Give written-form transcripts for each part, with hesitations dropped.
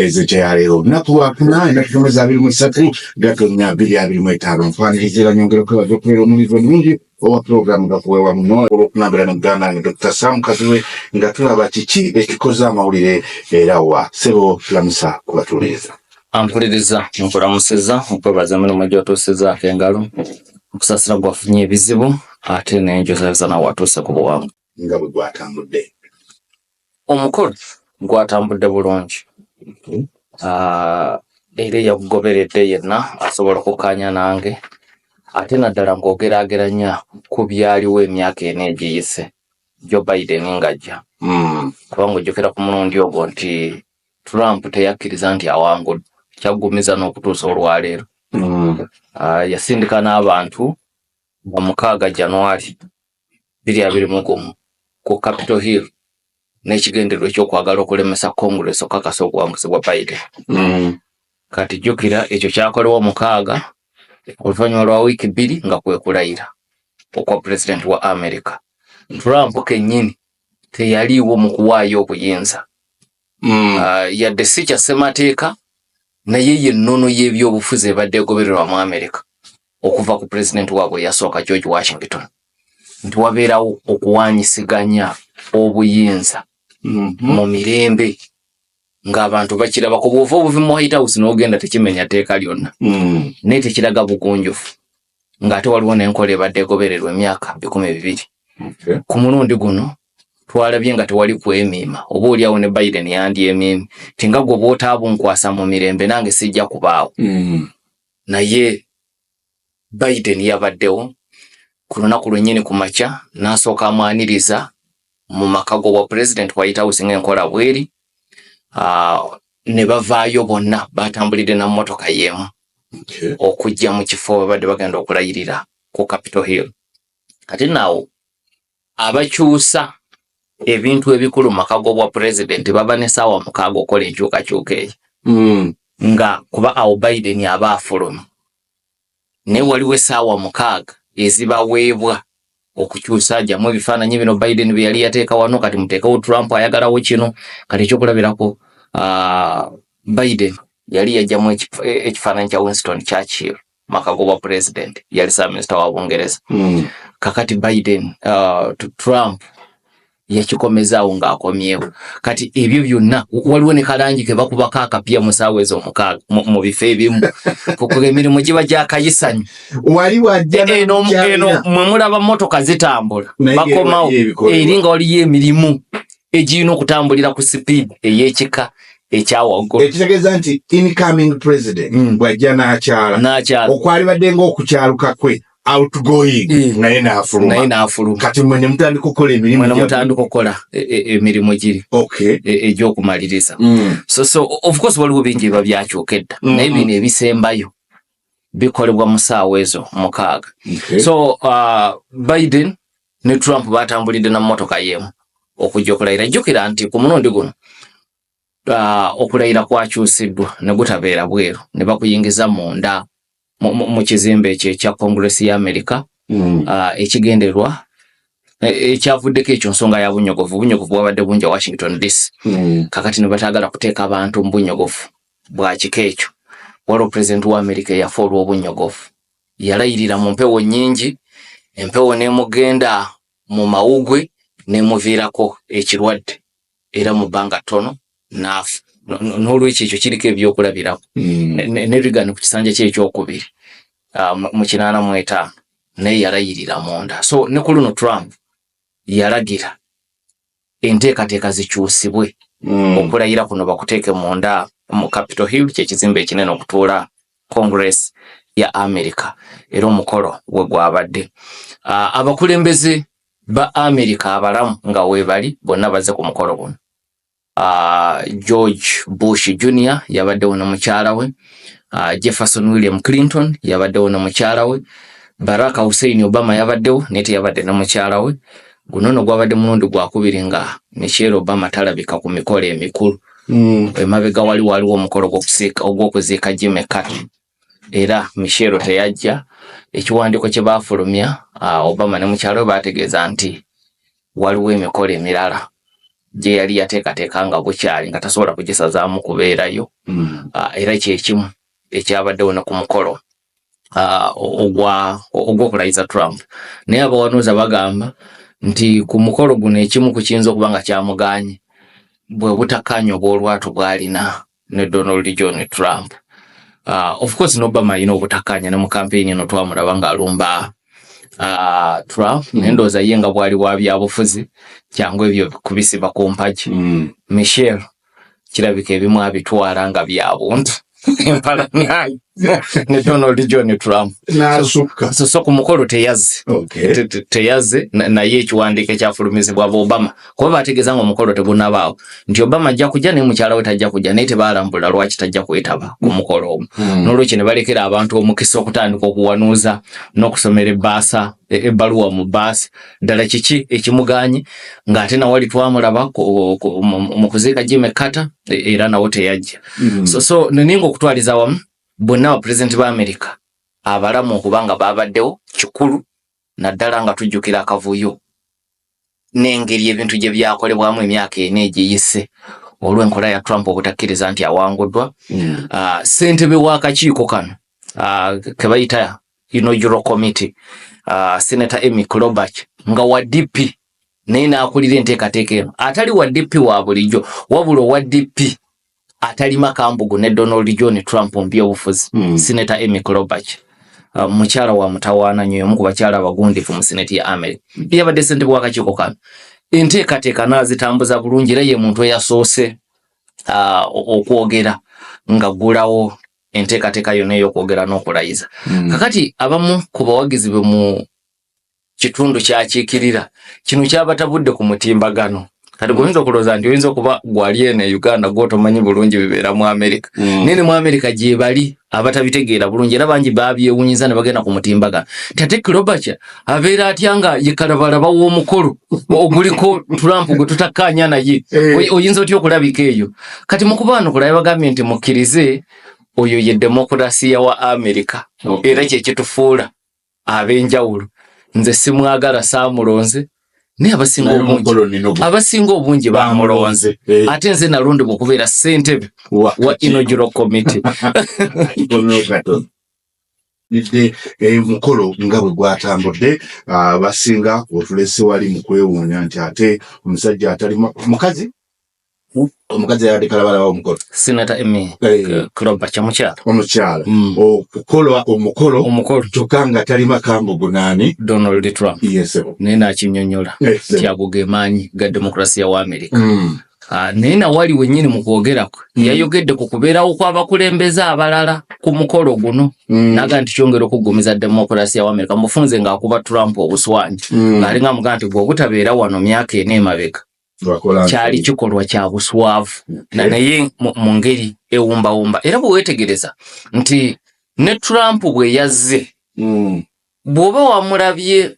ezekyaleero lunaku lwakuna ennaku 23 Gatonnya 2025 nfaniriza nyongera kwebaza okubeera omulizo mulungi owa pulogulaamu gakuweebwa muno olw'okunambira ne Muganda ne Dr. Sam Kaziwe nga tulaba kiki ekikoze amawulire era wa Ssebo lamusa kubatuleeza. Ampuliriza nkulamusizza okwebaza emirimu gy'otuusizzaako engalo okusasira gwafunye ebizibu ate n'enjozeza nawe watuuse ku buwangu. Nga bwe gwatambudde omukolo gwatambudde bulungi. Era yagugoberedde yenna asobola okukkaanya nange ate naddala ng'ogeraageranya ku byaliwo emyaka ena egiyise Joe Biden ng'ajja. Kubanga ojjukira ku mulundi ogwo nti Trump teyakkiriza nti awangudde, kyaggumiza n'okutuusa olwaleero. Yasindika n'abantu nga 6 January 2021 ku Capitol Hill n'ekigendererwa ekyokwagala okulemesa Congress okukakasa obuwanguzi bwa Biden. Kati jjukira ekyo kyakolewa 6 oluvannyuma lwa wiiki 2 nga kwe kulayira okwa President wa America. Trump kennyini teyaliiwo mu kuwaayo obuyinza. Yadde si kya ssemateeka naye y'ennono y'ebyobufuzi ebadde egobererwa mu America okuva ku President waabwe eyasooka George Washington nti wabeerawo okuwaanyisiganya obuyinza mu mirembe ng'abantu bakiraba ku bw'ova obuvi mu White House n'ogenda tekimenya tteeka lyonna naye tekiraga bugunjufu ng'ate waliwo n'enkola ebadde egobererwa emyaka 200. Ku mulundi guno twalabye nga tewali kwemiima oba oliawo ne Biden yandyemiimi ti nga gwe bw'otaabunkwasa mu mirembe nange sijja kubaawo. Naye Biden yabaddewo ku lunaku lwennyini ku makya n'asooka amwaniriza mu maka g'obwa President White House ng'enkola bweri. Ne bavaayo bonna batambulidde na mmotoka y'emu okujja mu kifo badde bagenda okulayirira ku Capitol Hill. Kati naawo abakyusa ebintu ebikulu maka g'obwa President baba n'essaawa 6 okukola enkyukakyuka eyo nga kuba awo Biden aba afulumye. Naye waliwo essaawa 6 ezibaweebwa okukyusa ajjamu ebifaananyi bino Biden bye yali yateeka wano kati muteekawo Trump ayagalawo kino. Kati ekyokulabirako Biden yali yajjamu ekifaananyi kya Winston Churchill maka g'obwa President, yali Ssaabaminisita wa Bungereza. Kakati Biden Trump yakikomezaawo ng'akomyewo. Kati ebyo byonna waliwo ne kalangi ke bakubako akapya mu ssaawa ezo 6 mu bifo ebimu kuko emirimu giba gyakayisanyu. Wali wajja eno mwe mulaba mmotoka zitambula bakomawo eri nga waliyo emirimu egirina okutambulira ku sipiidi ey'ekika ekyawaggulu. Ekitegeeza nti incoming president bw'ajja n'akyala okwalibadde ng'okukyaluka kwe outgoing naye n'afuluma. Kati mwe ne mutandika okukola emirimu emirimu giri egy'okumaliriza. So of course waliwo bingi biba byakyukedda naye bino ebisembayo bikolebwa mu ssaawa ezo 6. So Biden ne Trump batambulidde na mmotoka y'emu okujja okulayira. Jjukira nti ku mulundi guno okulayira kwakyusiddwa ne gutabeera bweru ne bakuyingiza munda mu kizimbe ekyo ekya Congress ya America. Ekigendererwa ekyavuddeko ekyo nsonga ya bunyogovu bwabadde bungi Washington DC. Kakati ne bataagala kuteeka abantu mu bunyogovu bwa kika ekyo. Waliwo President wa America yafa olw'obunyogovu. Yalayirira mu mpewo nnyingi, empewo n'emugenda mu mawugwe n'emuviirako ekirwadde era mu bbanga ttono n'afa. N'olwekyo ekyo kiriko ebyokulabirako. Ne Reagan ku kisanja kye ekyokubiri mu 85 naye yalayirira munda. So ne ku luno Trump yalagira enteekateeka zikyusibwe okulayira kuno bakuteeke munda mu Capitol Hill kyekizimbe ekinene okutuula Congress ya America. Era omukolo we gwabadde. Abakulembeze ba America abalamu nga weebali bonna bazze ku mukolo guno. George Bush Jr. yabaddewo ne mukyala we. Jefferson William Clinton yabaddewo ne mukyala we. Barack Hussein Obama yabaddewo naye teyabadde ne mukyala we. Guno no gwabadde mulundi gwakubiri nga Michelle Obama talabika ku mikolo emikulu. Emabega waliwo omukolo ogw'okuziika Jimmy Carter. Era Michelle teyajja. Ekiwandiiko kye baafulumya Obama ne mukyala we baategeeza nti waliwo emikolo emirala gye yali yateekateeka nga bukyali nga tasobola kugisazaamu kubeerayo. Era kyekimu ekyabaddewo ne ku mukolo ogw'okulayiza Trump. Naye abawanuuza bagamba nti ku mukolo guno ekimu ku kiyinza okuba nga kyamuganye bwe butakkaanya obw'olwatu bw'alina ne Donald John Trump. Of course n'Obama alina obutakkaanya ne mu kampeyini eno twamulaba ng'alumba Trump, naye ndowooza ye nga bwali wa byabufuzi kyangu ebyo kubisiba ku mpagi. Michelle kirabika ebimu abitwala nga bya buntu empala naye ne Donald John Trump n'asukka so ku mukolo teyazze. Teyazze naye ekiwandiiko ekyafulumizibwa Obama kuba bategeeza nga omukolo tegunnabaawo nti Obama ajja kujja naye mukyala we tajja kujja, naye tebaalambula lwaki tajja kwetaba ku mukolo ogwo. N'olwekyo ne balekera abantu omukisa okutandika okuwanuuza n'okusomera ebbaluwa mu bbaasi ddala kiki ekimuganye, ng'ate nawali twamulaba mu kuziika Jimmy Carter era nawo teyajja. So neninga okutwaliza wamu bonna abapulezidenti ba Amerika abalamu okuba nga baabaddewo kikulu, naddala nga tujjukira akavuyo n'engeri ebintu gye byakolebwamu emyaka ena egiyise olw'enkola ya Trump obutakkiriza nti awanguddwa. Ssentebe w'akakiiko kano ke bayita inaugural committee, Senator Amy Klobuchar nga wa DP naye n'akulira enteekateeka eno, atali wa DP wa bulijjo wabula owa DP atalima kambugu ne Donald John Trump mu byobufuzi. Senator Amy Klobuchar mukyala wa mutawaana nnyo, omu ku bakyala abagundifu mu Senate ya America, yabadde ssentebe w'akakiiko kano. Enteekateeka n'azitambuza bulungi era ye muntu eyasoose okwogera nga gulawo enteekateeka yonna ey'okwogera n'okulayiza. Kakati abamu ku bawagizi be mu kitundu kyakiikirira kino kyabatabudde ku mutimbagano. Kati oyinza okulowooza nti oyinza okuba gwali eno e Uganda gw'otomanyi bulungi bibeera mu Amerika. Naye ne mu Amerika gye bali abatabitegeera bulungi era bangi baabyewunyiza ne bagenda ku mutimbagano. Ate Klobuchar abeera atya nga ye kalabalaba w'omukolo oguliko Trump gwe tutakkaanya naye. Oyinza otya okulabika eyo? Kati mu kuba wano kulaba bagambye nti mukkirize oyo ye demokrasiya wa Amerika era kye kitufuula ab'enjawulo. Nze simwagala saamulonze naye abasinga obungi bamulonze. Ate nze nalondebwa okubeera ssentebe wa inaugural committee. Mukolo nga bwe gwatambudde basinga otulese wali mu kwewuunya nti ate omusajja atali mukazi yadde kalabalaba omukolo. Senator Amy Klobuchar omukyala okukola omukolo kyokka nga talima kambugu nani Donald Trump. Naye n'akinnyonnyola nti ago ge maanyi ga demokrasiya wa Amerika. Naye nawali wennyini mu kwogerako yayogedde ku kubeerawo kw'abakulembeze abalala ku mukolo guno naga nti kyongera okuggumiza demokrasiya wa Amerika. Mufunze ng'akuba Trump obuswanyi ng'alinga mugaa nti bwe obutabeera wano myaka ena emabega kyali kikolwa kya buswavu naye mu ngeri ewumbawumba. Era bwe weetegereza nti ne Trump bwe yazze bw'oba wamulabye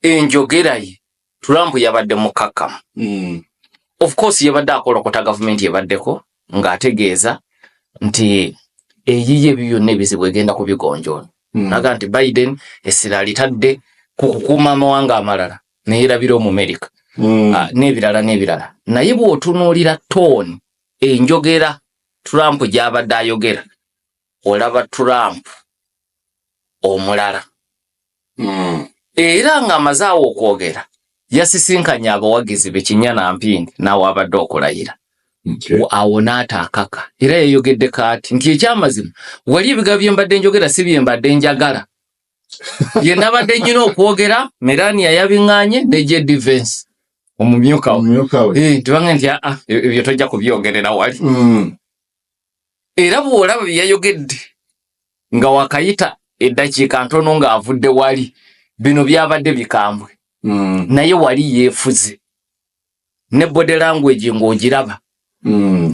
enjogera ye, Trump yabadde mukkakkamu. Of course yabadde akolokota gavumenti ebaddeko ng'ategeeza nti eyiye ebyo byonna ebizibu egenda kubigonjoola. Naga nti Biden essira litadde ku kukuuma amawanga amalala neerabira mu Amerika. N'ebirala. Naye bw'otunuulira tooni enjogera Trump gy'abadde ayogera, olaba Trump omulala. Era ng'amaze awo okwogera yasisinkanye abawagizi be Kinyana Mpindi naawe abadde okulayira. Awo n'ataakaka era yayogedde kaati nti ekyamazima wali ebigambo bye mbadde njogera si bye mbadde njagala. Ye nabadde nnyina okwogera Melania yabiŋŋaanye ne J.D. Vance omumyuka we. Tubanga nti ebyo tojja kubyogerera wali. Era bw'olaba bye yayogedde nga wakayita eddakiika ntono ng'avudde wali, bino byabadde bikambwe. Naye wali yeefuze ne body language ng'ogiraba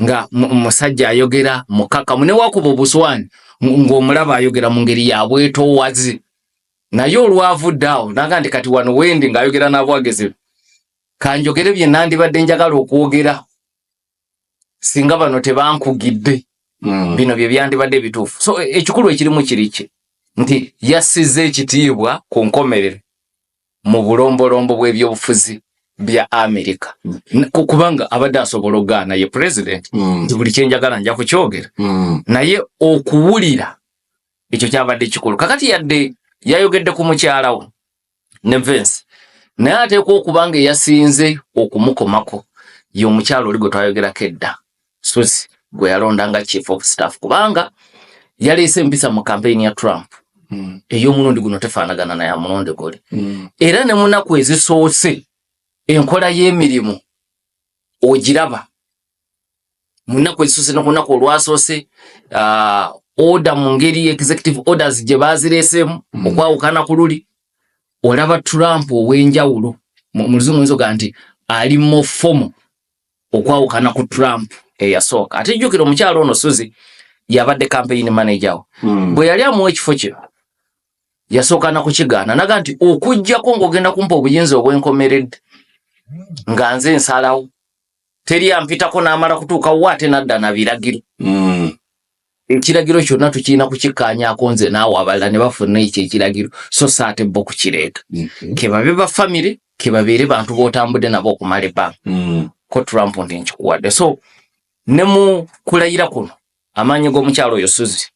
nga musajja ayogera mukkakkamu ne wakuba obuswani ng'omulaba ayogera mu ngeri ya bwetoowazi. Naye olwavudde awo naga nti kati wano wendi ng'ayogera n'abawagizi kanjogere bye nandibadde njagala okwogera singa bano tebankugidde. Bino bye byandibadde bituufu. So ekikulu ekirimu kiriki nti yassizza ekitiibwa ku nkomerero mu bulombolombo bw'ebyobufuzi bya America kubanga abadde asobola ogaana ye president buli kyenjagala nja kukyogera naye okuwulira ekyo kyabadde kikulu kakati yadde yayogedde ku mukyalawo ne Vince naye ateekwa okubanga yasinze okumukomako ye omukyalo oli gwe twayogerako edda Suzi gwe yalonda nga chief of staff kubanga yaleese empisa mu campaign ya Trump ey'omulundi guno tefaanagana naye mulundi guli era ne munaku ezisoose enkola y'emirimu ogiraba munaku ezisoose nokunaku olwasoose order mu ngeri executive orders gye bazireesemu okwawukana ku luli olaba Trump ow'enjawulo mu luzungu nzoga nti ali mu fomu okwawukana ku Trump eyasooka ate jjukira omukyalo ono Suzi yabadde campaign manager bwe yali amuwa ekifo kye yasooka na kukigaana naga nti okujjako ng'ogenda kumpa obuyinza obwenkomeredde nga nze nsalawo teri ampitako n'amala kutuukawo ate nadda na biragiro ekiragiro kyonna tukirina kukikkaanyaako nze naawe abalala ne bafuna ekyo ekiragiro so saate bo kukireeta kebabe ba famire kebabeere bantu b'otambudde nabo okumala ebbanga ko Trump nti nkikuwadde so ne mu kulayira kuno amaanyi g'omukyalo oyo Suzi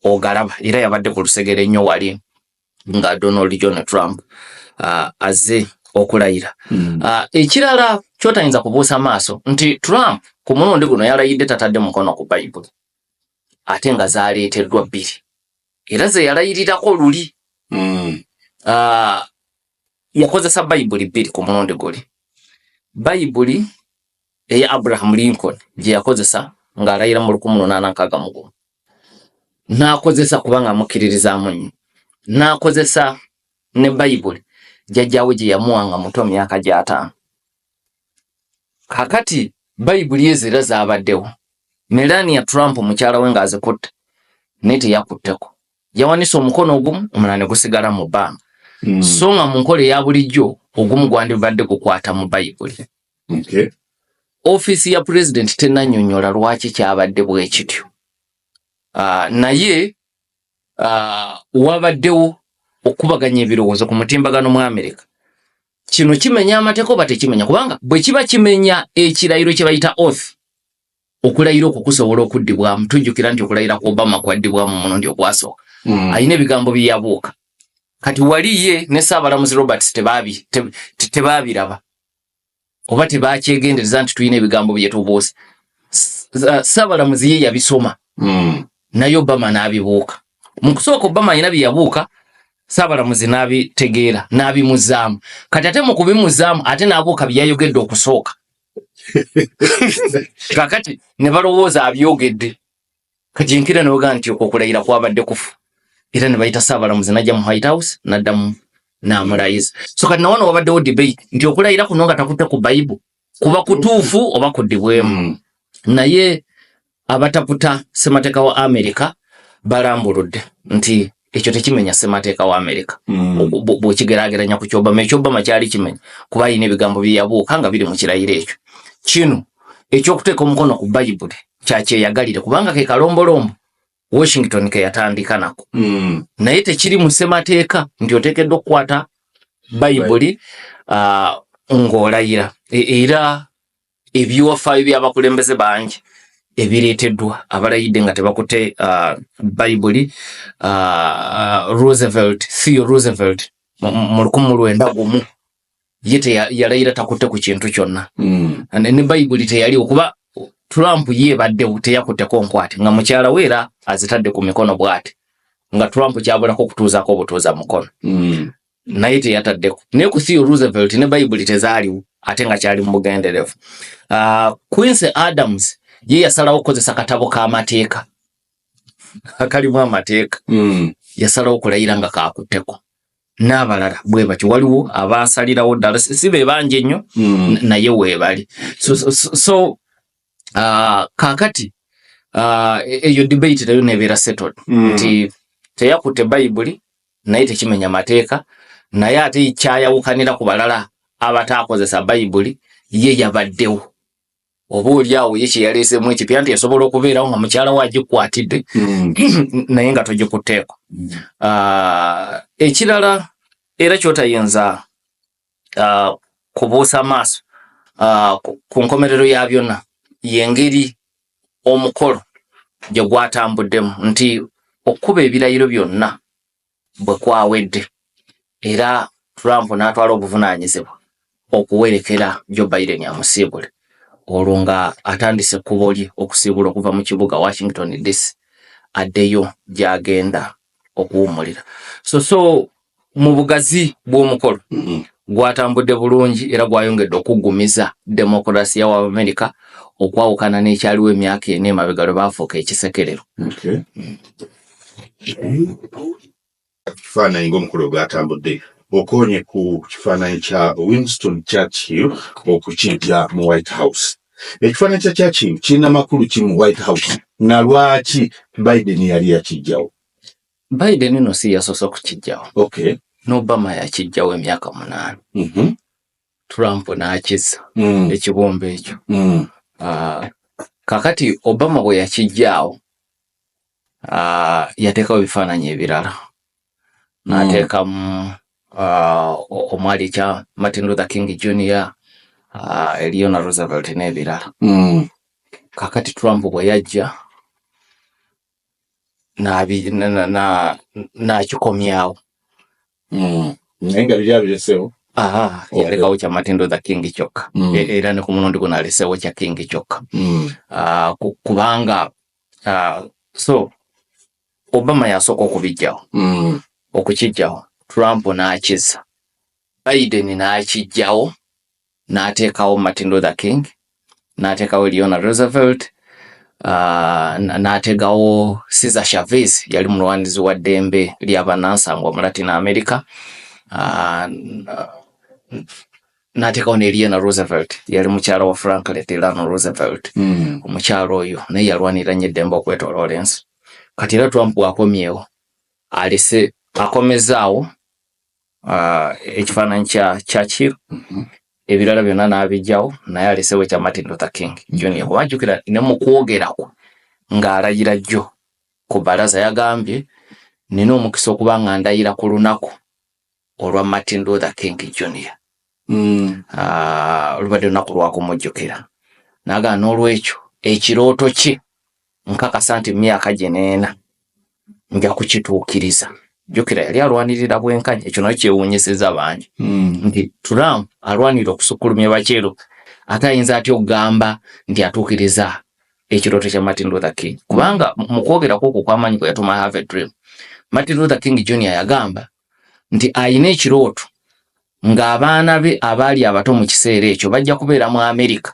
ogalaba era yabadde ku lusegere nnyo wali nga Donald John Trump azze okulayira ekirala kyotayinza kubuusa maaso nti Trump ku mulundi guno yalayidde tatadde mukono ku Bayibuli ate nga zaaleeteddwa bbiri era ze yalayirirako luli yakozesa Bayibuli bbiri ku mulundi guli Bayibuli eya Abraham Lincoln gye yakozesa ng'alayira mu 1861 n'akozesa kubanga amukkiririzaamu nnyo n'akozesa ne Bayibuli jjajjaawe gye yamuwanga muto myaka gya 5 kakati Bayibuli ezo era zaabaddewo Melania Trump mukyala we ng'azikutte naye teyakutteko yawanise omukono ogumu omulala ne gusigala mu bbanga so nga mu nkola eya bulijjo ogumu gwandibadde gukwata mu Bayibuli Office ya President tenannyonnyola lwaki kyabadde bwe kityo naye wabaddewo okubaganya ebirowoozo ku mutimbagano mu America kino kimenya amateeka oba tekimenya kubanga bwe kiba kimenya ekirayiro kye bayita oath okulayira okwo kusobola okuddibwamu tujjukira nti okulayira ku Obama kwaddibwamu mulundi ogwasooka alina ebigambo bye yabuuka kati wali ye ne Ssaabalamuzi Roberts tebaabiraba oba tebakyegendereza nti tulina ebigambo bye tubuusa Ssaabalamuzi ye yabisoma naye Obama n'abibuuka mu kusooka Obama alina bye yabuuka Ssaabalamuzi n'abitegeera n'abimuzaamu kati ate mu kubimuzaamu ate n'abuuka bye yayogedde okusooka kakati ne balowooza abyogedde kajinkira ne baga nti okulayira kwabadde kufu era ne bayita Ssaabalamuzi najja mu White House naddamu n'amulayiza so kati nawono wabaddewo debate nti okulayira kuno nga takutte ku Bayibuli kuba kutuufu oba kuddibwemu naye abataputa ssemateeka wa America balambuludde nti ekyo tekimenya ssemateeka wa America bw'okigeraageranya ku ky'Obama eky'Obama kyali kimenya kuba alina ebigambo bye yabuuka nga biri mu kirayiro ekyo kino ekyokuteeka omukono ku Bayibuli kyakyeyagalire kubanga ke kalombolombo Washington ke yatandika nako naye tekiri mu ssemateeka nti oteekeddwa okukwata Bayibuli ng'olayira era ebiwafaayo by'abakulembeze bangi ebireeteddwa abalayidde nga tebakutte Bayibuli Theodore Roosevelt mu 1901 ye yalayira takutte ku kintu kyonna ne Bayibuli teyaliwo kuba Trump yeebaddewo teyakutteko nkwate nga mukyala we era azitadde ku mikono bw'ati nga Trump kyabulako okutuuzaako obutuuza mukono naye teyataddeko naye ku Theodore Roosevelt ne Bayibuli tezaaliwo ate nga kyali mu bugenderevu Quincy Adams ye yasalawo okukozesa katabo k'amateeka akalimu amateeka yasalawo okulayira nga kaakutteko n'abalala bwe batyo waliwo abaasalirawo ddala si be bangi ennyo naye weebali so kaakati eyo debate nayo nebeera settled nti teyakutte Bayibuli naye tekimenya mateeka naye ate kyayawukanira ku balala abataakozesa Bayibuli ye yabaddewo oba oliawo ye kyeyaleesemu ekipya nti esobola okubeerawo nga mukyala we agikwatidde naye nga togikutteeko ekirala era kyotayinza kubuusa maaso ku nkomerero ya byonna yengeri omukolo gye gwatambuddemu nti okuba ebirayiro byonna bwe kwawedde era Trump n'atwala obuvunaanyizibwa okuwerekera Joe Biden amusiibule olwo nga atandise ekkubo lye okusiibula okuva mu kibuga Washington DC addeyo gy'agenda okuwummulira. So mu bugazi bw'omukolo gwatambudde bulungi era gwayongedde okuggumiza demokulasiya wa Amerika okwawukana n'ekyaliwo emyaka ena emabega lwe baafuuka ekisekerero. Kifaananyi ng'omukolo gwatambudde okonye ku kifaananyi kya Winston Churchill okukiggya mu White House. Ekifaananyi kya Churchill kirina makulu ki mu White House na lwaki Biden yali yakiggyawo? Biden no si yasoose okukiggyawo. Okay. n'Obama yakiggyawo emyaka 8. Trump n'akizza ekibumbe ekyo. Kakati Obama bwe yakiggyawo yateekawo ebifaananyi ebirala. N'ateekamu omwali kya Martin Luther King Jr., Eleanor Roosevelt n'ebirala. Kakati Trump bwe yajja n'akikomyawo. Naye nga biri abireseewo. Yalekawo kya Martin Luther King kyokka. Era ne ku mulundi guno aleseewo kya King kyokka. Kubanga so Obama yasooka okubiggyawo. Okukiggyawo. Trump n'akizza. Biden n'akiggyawo. N'ateekawo Martin Luther King. N'ateekawo Eleanor Roosevelt. N'ateekawo Cesar Chavez yali mulwanirizi wa ddembe ly'abanansangwa mu Latin America. N'ateekawo ne Eleanor Roosevelt yali mukyala wa Franklin Delano Roosevelt. Omukyala oyo naye yalwanira nnyo eddembe okwetoloola ensi. Kati era Trump bw'akomyewo akomezaawo ekifaananyi kya Churchill. Ebirala byonna n'abiggyawo naye aleseewo ekya Martin Luther King Jr. Kubajjukira ne mu kwogerako ng'alayira jjo ku bbalaza yagambye nina omukisa okuba nga ndayira ku lunaku olwa Martin Luther King Jr. Olubadde lunaku lwakumujjukira. N'agamba n'olwekyo ekirooto kye nkakasa nti myaka gye n'ena nja kukituukiriza. Jjukira yali alwanirira bwenkanya, ekyo nakyo kyewuunyisizza bangi. Nti Trump alwanira okusukkulumya bakyero ate ayinza atya okugamba nti atuukiriza ekirooto kya Martin Luther King. Kubanga mu kwogerako okwo kw'amaanyi kwe yatuma Have a Dream, Martin Luther King Jr. yagamba nti ayina ekirooto ng'abaana be abaali abato mu kiseera ekyo bajja kubeera mu Amerika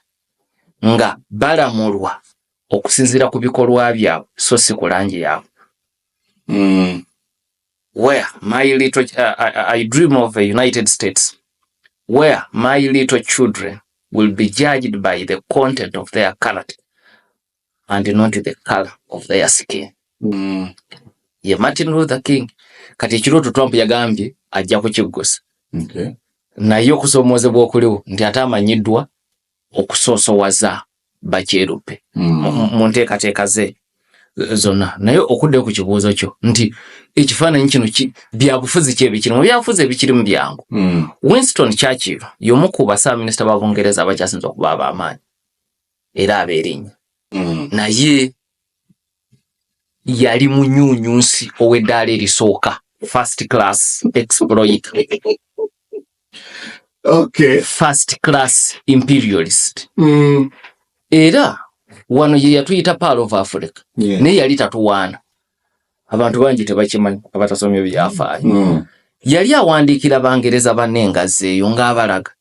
nga balamulwa okusinziira ku bikolwa byabwe so si ku langi yaabwe. Where my little I dream of a United States where my little children will be judged by the content of their character and not the color of their skin. Ye Martin Luther King. Kati ekirooto Trump yagambye ajja kukiggusa. Naye okusoomozebwa okuliwo nti ate amanyiddwa okusoosowaza bakyeruppe mu nteekateeka ze zonna. Naye okuddeyo ku kibuuzo kyo nti ekifaananyi kino byabufuzi ki ebikirimu? Mu byabufuzi ebikirimu byangu. Winston Churchill y'omu ku bassaabaminisita ba Bungereza abakyasinze okuba ab'amaanyi era abeerinnya. Naye yali munyuunyuusi ow'eddaala erisooka, first class exploiter. Okay. First class imperialist. Era wano ye yatuyita Pearl of Africa. Naye yali tatuwaana. Abantu bangi tebakimanyi abatasomye byafaayo. Yali awandiikira Bangereza banne engazzeeyo ng'abalaga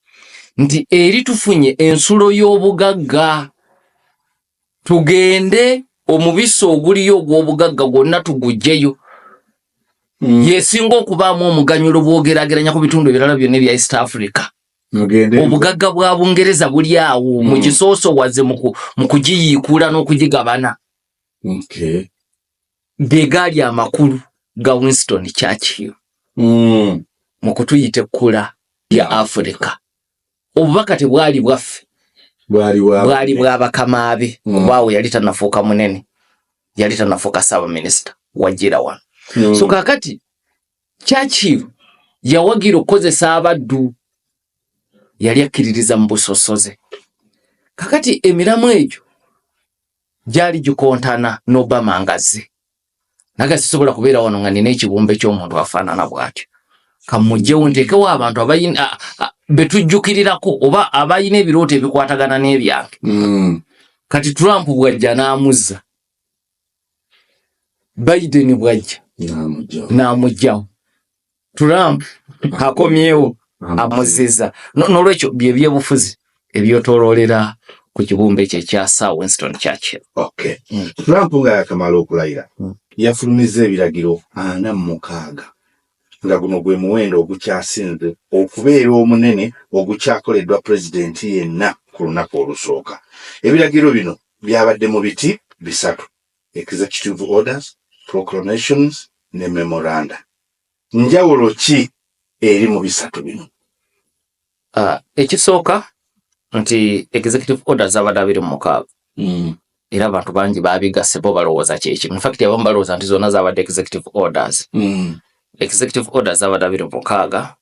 nti eri tufunye ensulo y'obugagga, tugende omubisi oguliyo ogw'obugagga gwonna tuguggyeyo. Yesinga okubaamu omuganyulo bw'ogeraageranya ku bitundu ebirala byonna ebya East Africa. Obugagga bwa Bungereza buli awo mu kisoosowaze mu kugiyiikuula n'okugigabana. Ge gaali amakulu ga Winston Churchill mu kutuyita ekkula lya Africa. Obubaka tebwali bwaffe, bwali bwa bakama be. Kubaawe yali tannafuuka munene, yali tannafuuka ssaabaminisita wajjira wano. So kakati Churchill yawagira okukozesa abaddu yali akkiririza mu busosoze. Kakati emiramu egyo gyali gikontana n'Obama ngazze. Naga sisobola kubeera wano nga nina ekibumbe ky'omuntu afaanana bw'atyo. Kamugyewo nteekewo abantu abayina betujjukirirako oba abayina ebirooto ebikwatagana n'ebyange. Kati Trump bwajja n'amuzza. Biden bwajja n'amugyawo. Trump akomyewo amuzziza. N'olwekyo bye byebufuzi ebyotoloolera ku kibumbe kye kya Sir Winston Churchill. Okay. Trump nga yakamala okulayira yafulumizza ebiragiro 46 nga guno gwe muwendo ogukyasinze okubeera omunene ogukyakoleddwa pulezidenti yenna ku lunaku olusooka. Ebiragiro bino byabadde mu biti bisatu: executive orders, proclamations ne memoranda. Njawulo ki eri mu bisatu bino? Ekisooka nti executive orders abadde 26. Era abantu bangi babigasse bo balowooza kyeki. In fact abamu balowooza nti zonna zabadde executive orders. Executive orders abadde 26.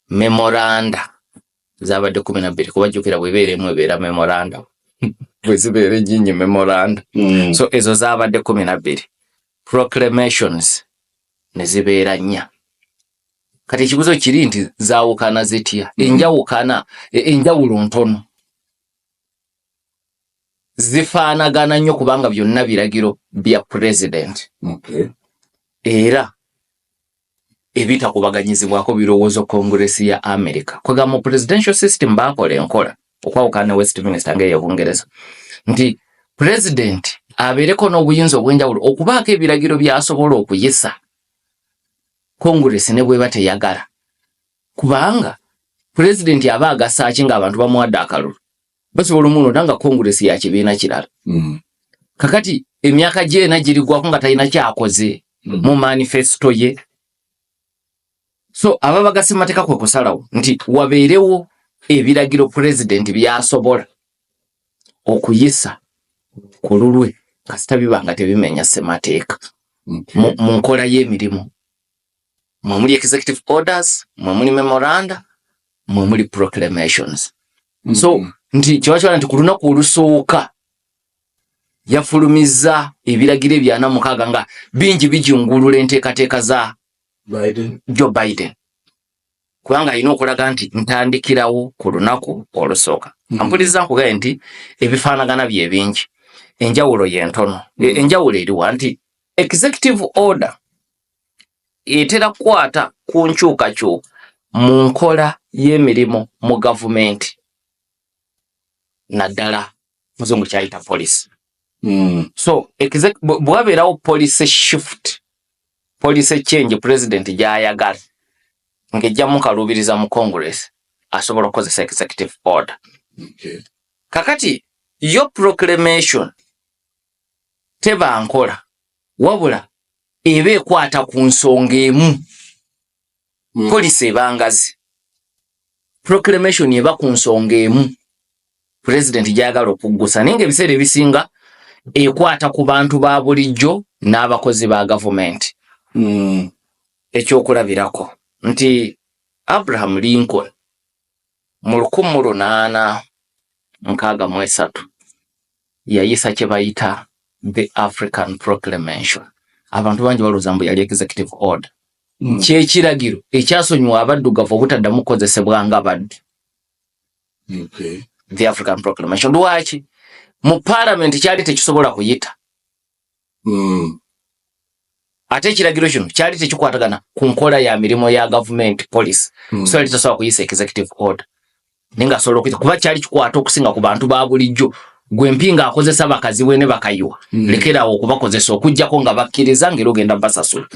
Memoranda zabadde 12 kuba jjukira bwebeeremu ebeera memoranda. Bwe zibeera ennyingi memoranda. So ezo zabadde 12. Proclamations ne zibeera 4. Kati ekibuzo kiri nti zaawukana zitya? Enjawulo ntono. Zifaanagana nnyo kubanga byonna biragiro bya president. Okay. Era ebitakubaganyizibwako birowoozo Congress ya America. Kwega mu presidential system baakola enkola okwawukana ne Westminster ng'ey'Obungereza nti president abeereko n'obuyinza obw'enjawulo okubaako ebiragiro by'asobola okuyisa Congress ne bweba teyagala. Kubanga president aba agasa ki ng'abantu bamuwadde akalulu basobola omuntu nga Congress ya kibiina kirala. Kakati emyaka gyena girigwako nga talina kyakoze mu manifesto ye. So ababagasi mateeka kwe kusalawo nti wabeerewo ebiragiro president byasobola okuyisa ku lulwe kasita bibanga tebimenya ssemateeka mu nkola y'emirimu. Mwe muli executive orders, mwe muli memoranda, mwe muli proclamations. So nti kiwakiwala nti ku lunaku olusooka yafulumizza ebiragiro ebyana mukaaga nga bingi bijingulula enteekateeka za Joe Biden. Kubanga alina okulaga nti ntandikirawo ku lunaku olusooka. Ampuliriza nkugaye nti ebifaanagana bye bingi. Enjawulo y'entono. Enjawulo eriwa nti executive order etera kukwata ku nkyukakyuka mu nkola y'emirimu mu gavumenti. Naddala muzungu kyayita policy. So bwabeerawo policy shift, policy change president gy'ayagala ng'ejja mukaluubiriza mu Congress asobola okukozesa executive order. Kakati yo proclamation teba nkola wabula eba ekwata ku nsonga emu. Policy ebangazi, proclamation eba ku nsonga emu president gy'ayagala okuggusa naye ng'ebiseera ebisinga ekwata ku bantu ba bulijjo n'abakozi ba gavumenti. Ekyokulabirako nti Abraham Lincoln mu 1863 yayisa kye bayita the African Proclamation. Abantu bangi balowooza mbu yali executive order. Kyekiragiro ekyasonyiwa abaddugavu obutaddamu kukozesebwa nga baddu. The African Proclamation. Lwaki? Mu parliament kyali tekisobola kuyita. Ate ekiragiro kino kyali tekikwatagana ku nkola ya mirimu ya government policy. So yali tasobola kuyisa executive order. Ninga asobola okuyita kuba kyali kikwata okusinga ku bantu ba bulijjo. Gwe mpinga akozesa bakazi we ne bakayiwa. Lekerawo okubakozesa okujjako nga bakkiriza ng'era ogenda basasula.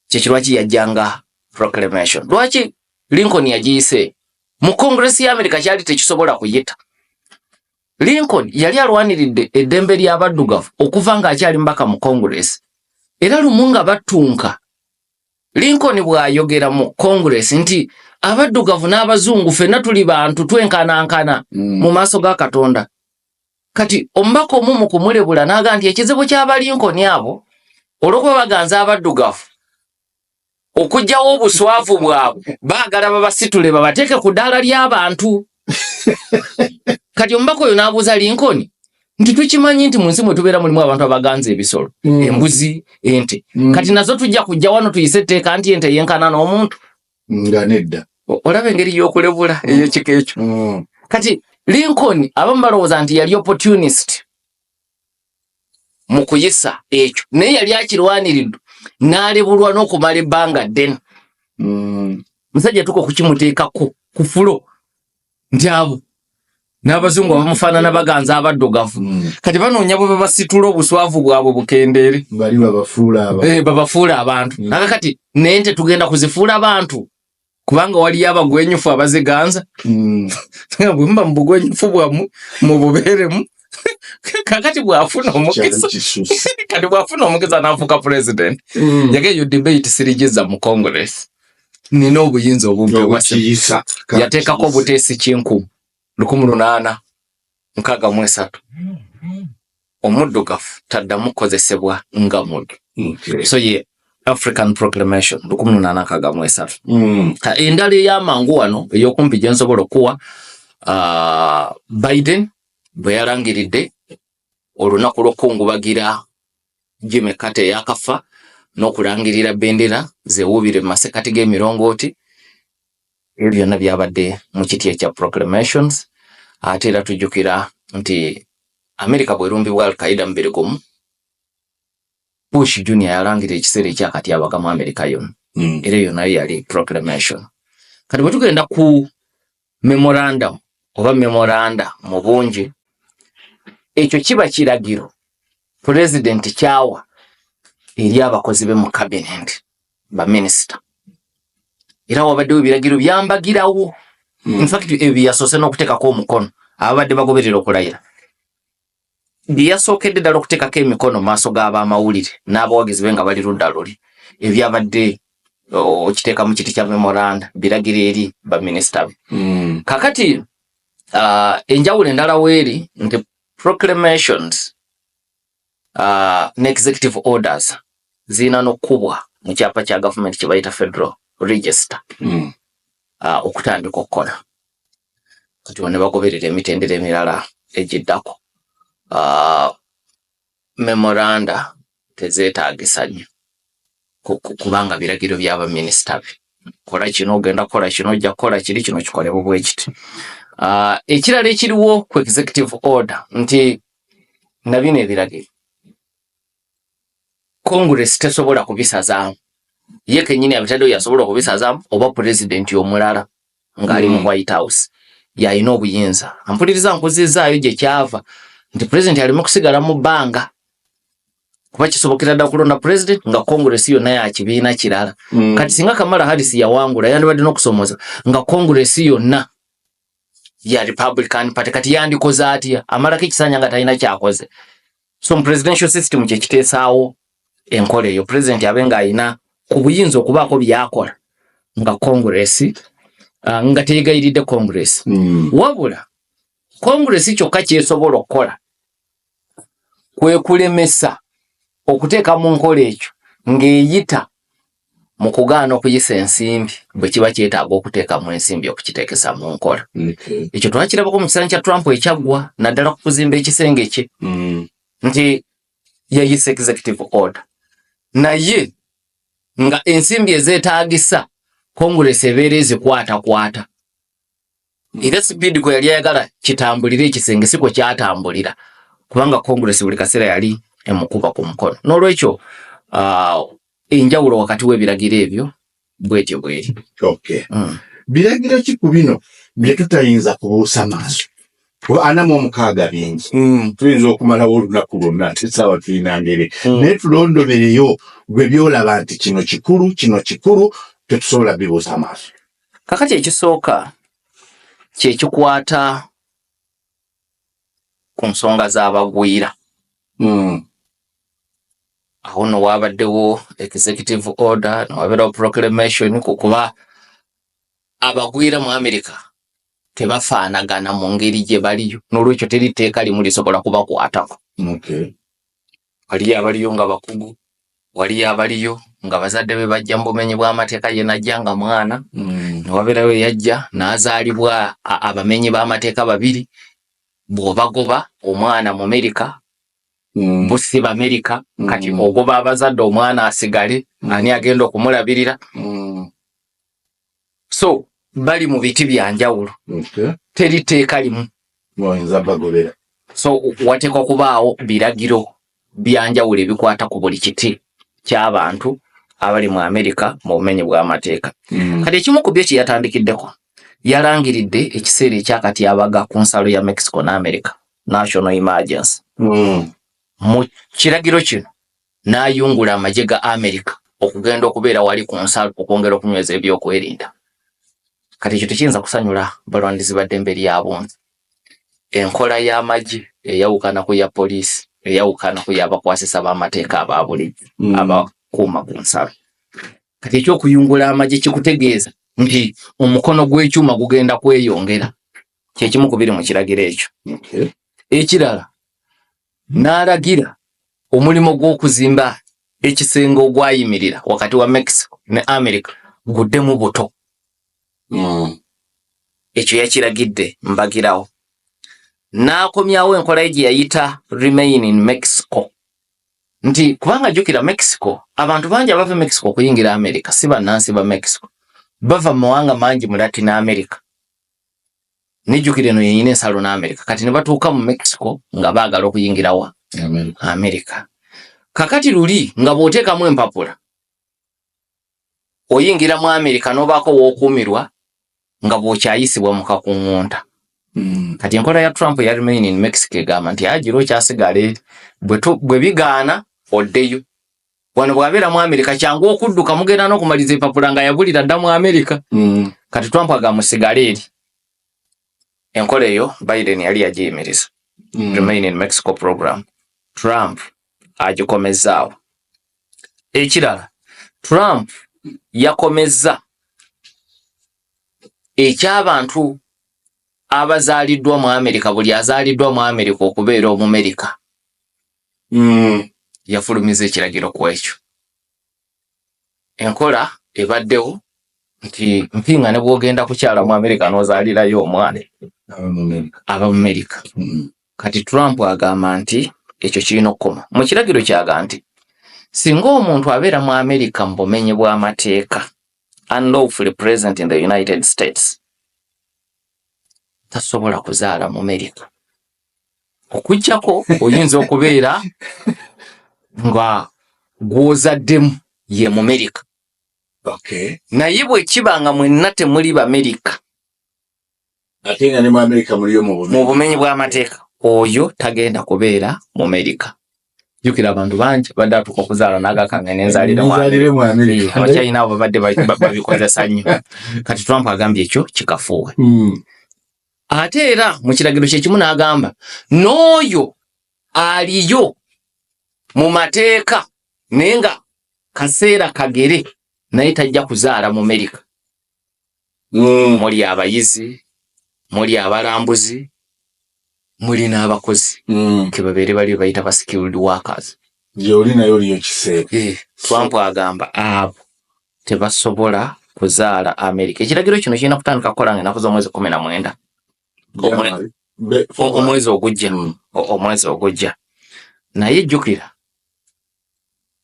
Kyekirwaki yajjanga proclamation. Lwaki Lincoln yagiyise? Mu Congress ya America kyali tekisobola kuyita. Lincoln yali alwaniridde eddembe ly'abaddugavu okuva ng'akyali mbaka mu Congress. Era lumu nga battunka. Lincoln bw'ayogera mu Congress nti abaddugavu n'abazungu ffenna tuli bantu twenkanankana mu maaso ga Katonda. Kati omubaka omu mu kumulebula n'aga nti ekizibu ky'aba Lincoln abo olw'okuba baganza abaddugavu okujjawo obuswavu bwabwe baagala babasitule babateeke ku ddaala ly'abantu. Kati omubaka oyo n'abuuza Lincoln nti tukimanyi nti mu nsi mwe tubeera mulimu abantu abaganza ebisolo, embuzi, ente. Kati nazo tujja kujja wano tuyise etteeka nti ente yenkana n'omuntu. Nga nedda. Olaba engeri y'okulebula ey'ekika ekyo. Kati Lincoln abamu balowooza nti yali opportunist mu kuyisa ekyo, naye yali akirwaniridde n'alebulwa n'okumala ebbanga ddene. Musajja tuko kukimuteekako ku fulo nti abo n'abazungu abamufaanana baganza abaddugavu. Kati banoonya bwe babasitula obuswavu bwabwe bukendeere. Bali babafuula abantu. Nakakati n'ente tugenda kuzifuula abantu kubanga waliyo abagwenyufu abaziganza. Bwe muba mu bugwenyufu bwammwe mububeeremu. Kakati bw'afuna omukisa. Kati bw'afuna omukisa n'afuuka president. Yageeyo debate sirigiza mu Congress. Nina obuyinza obumpe bw'asiyisa. Yateekako obuteesi 1863. Omuddugavu taddamu kukozesebwa nga muddu. So ye African Proclamation 1863. Endala ey'amangu wano ey'okumpi gye nsobola okuwa Biden bwe yalangiridde olunaku lw'okungubagira Jimmy Carter yakafa n'okulangirira bendera zeewuubire mu masekati g'emirongooti. Ebyo byonna byabadde mu kiti ekya proclamations. Ate era tujjukira nti Amerika bwerumbibwa Al-Qaeda mu 2001, Bush Junior yalangira ekiseera ekyakatyabaga mu Amerika yonna. Era eyo nayo yali proclamation. Kati bwe tugenda ku memorandum oba memoranda mu bungi, ekyo kiba kiragiro president kyawa eri abakozi be mu cabinet ba minister. Era wabaddewo ebiragiro byambagirawo. In fact ebyo yasoose n'okuteekako omukono ababadde bagoberera okulayira. Byasookedde ddala okuteekako emikono maaso g'abamawulire n'abawagizi be nga bali ludda luli. Ebyabadde okiteeka mu kiti kya memoranda biragiro eri baminisita be. Kakati enjawulo endala weeri nti proclamations ne executive orders zirina n'okkubwa mu kyapa kya government kye bayita Federal Register okutandika okukola. Kati ne bagoberera emitendera emirala egiddako. Memoranda tezeetaagisa nnyo kubanga biragiro by'abaminisita be. Kola kino ogenda kukola kino ojja kukola kiri kino kikolebwa bwe kiti. Ekirala ekiriwo ku executive order nti na bino ebiragiro Congress tesobola kubisazaamu. Ye kennyini abitaddeyo yasobola okubisazaamu oba president omulala ng'ali mu White House y'alina obuyinza. Ampuliriza nkuzizaayo gye kyava nti president alime kusigala mu bbanga kuba kisobokera ddala kulonda president nga Congress yonna ya kibiina kirala. Kati singa Kamala Harris yawangula yandibadde n'okusomoza nga Congress yonna ya Republican Party, kati yandikoze atya amalako ekisanya nga talina kyakoze. So mu presidential system kye kiteesaawo enkola eyo president abenga alina ku buyinza okubaako byakola nga Congress nga teyegayiridde Congress. Wabula Congress kyokka kyesobola okukola kwe kulemesa okuteeka mu nkola ekyo ng'eyita mu kugaana okuyisa ensimbi bwe kiba kyetaaga okuteekamu ensimbi okukiteekesa mu nkola. Ekyo twakirabako mu kisaanyi kya Trump ekyaggwa naddala ku kuzimba ekisenge kye nti yayisa executive order naye nga ensimbi ezeetaagisa Congress ebeera ezikwatakwata. Era speed kwe yali ayagala kitambulire ekisenge si kwe kyatambulira kubanga Congress buli kaseera yali emukuba ku mukono. N'olwekyo enjawulo wakati w'ebiragiro ebyo bwetyo bweri. Okay. Biragiro ki ku bino bye tutayinza kubuusa maaso? Kuba 46 bingi. Tuyinza okumalawo olunaku lwonna essaawa tulina ngeri. Naye tulondobereyo gwe byolaba nti kino kikulu tetusobola bibuusa maaso. Kakati ekisooka kye kikwata ku nsonga z'abagwira. Awo no wabaddewo executive order no wabeerawo proclamation kukuba abagwira mu America tebafaanagana mu ngeri gye baliyo n'olwekyo teri tteeka limu lisobola kubakwatako. Waliyo abaliyo nga bakugu, waliyo abaliyo nga bazadde be bajja mu bumenyi bw'amateeka ye najja nga mwana newabeerayo yajja n'azaalibwa abamenyi b'amateeka babiri bw'obagoba omwana mu Amerika busiba Amerika kati ogoba abazadde omwana asigale ani agenda okumulabirira so bali mu biti byanjawulo teri teeka limu so wateekwa kubaawo biragiro byanjawulo ebikwata ku buli kiti ky'abantu abali mu Amerika mu bumenyi bw'amateeka kati ekimu ku byo kye yatandikiddeko yalangiridde ekiseera ekyakatyabaga ku nsalo ya Mexico n'America national emergency mu kiragiro kino n'ayungula amagye ga America okugenda okubeera wali ku nsalo okwongera okunyweza ebyokwerinda kati ekyo tekiyinza kusanyula balwandizi baddembe ly'abunzi enkola y'amagye eyawukana ku ya poliisi eyawukana ku y'abakwasisa b'amateeka abaabulijjo abakuuma ku nsalo kati ekyokuyungula amagye kikutegeeza nti omukono gw'ekyuma gugenda kweyongera kyekimu ku biri mu kiragiro ekyo ekirala n'alagira omulimu gw'okuzimba ekisenge ogwayimirira wakati wa Mexico ne America guddemu buto ekyo yakiragidde mbagirawo n'akomyawo enkola ye gye yayita remain in Mexico nti kubanga jjukira Mexico abantu bangi abava Mexico okuyingira America si bannansi ba Mexico bava mu mawanga mangi mu Latin America nijjukira eno yenyina ensalo n'America kati ne batuuka mu Mexico nga baagala okuyingirawa America kakati luli nga bw'oteekamu empapula oyingira mu America n'obaako w'okuumirwa nga bw'okyayisibwa mu kakuŋŋunta kati enkola ya Trump ya remain in Mexico egamba nti agira okyasigala eri bwe bigaana oddeyo wano bw'abeera mu America kyangu okudduka mugenda n'okumaliza empapula nga yabulira dda mu America kati Trump agamba musigale eri enkola eyo Biden yali yagiyimiriza remain in Mexico program Trump agikomezaawo ekirala Trump yakomezza eky'abantu abazaaliddwa mu America buli azaaliddwa mu America okubeera Omumerika yafulumiza ekiragiro ku ekyo enkola ebaddewo nti mpinga ne bw'ogenda kukyala mu America n'ozaalirayo omwana aba mu America kati Trump agamba nti ekyo kirina okukoma mu kiragiro kyaga nti singa omuntu abeera mu America mu bumenyi bw'amateeka unlawfully present in the United States tasobola kuzaala mu America okujjako oyinza okubeera nga gw'ozaddemu ye mu America naye bwe kiba nga mwenna temuli b'America ate nga ne mu America muliyo mu bumenyi bw'amateeka oyo tagenda kubeera mu America jjukira abantu bangi badde atuuka okuzaala n'agakanga n'enzaalire mu America abakyayina abo babadde babikozesa nnyo kati Trump agambye ekyo kikafuuwe ate era mu kiragiro kye kimu n'agamba n'oyo aliyo mu mateeka naye nga kaseera kagere naye tajja kuzaala mu America muli abayizi muli abalambuzi muli n'abakozi kebabeere bali bayita ba skilled workers gy'oli nayo oliyo kiseera Trump agamba abo tebasobola kuzaala America ekiragiro kino kirina kutandika kukola nga ennaku z'omwezi 19 omwezi ogujja naye jjukira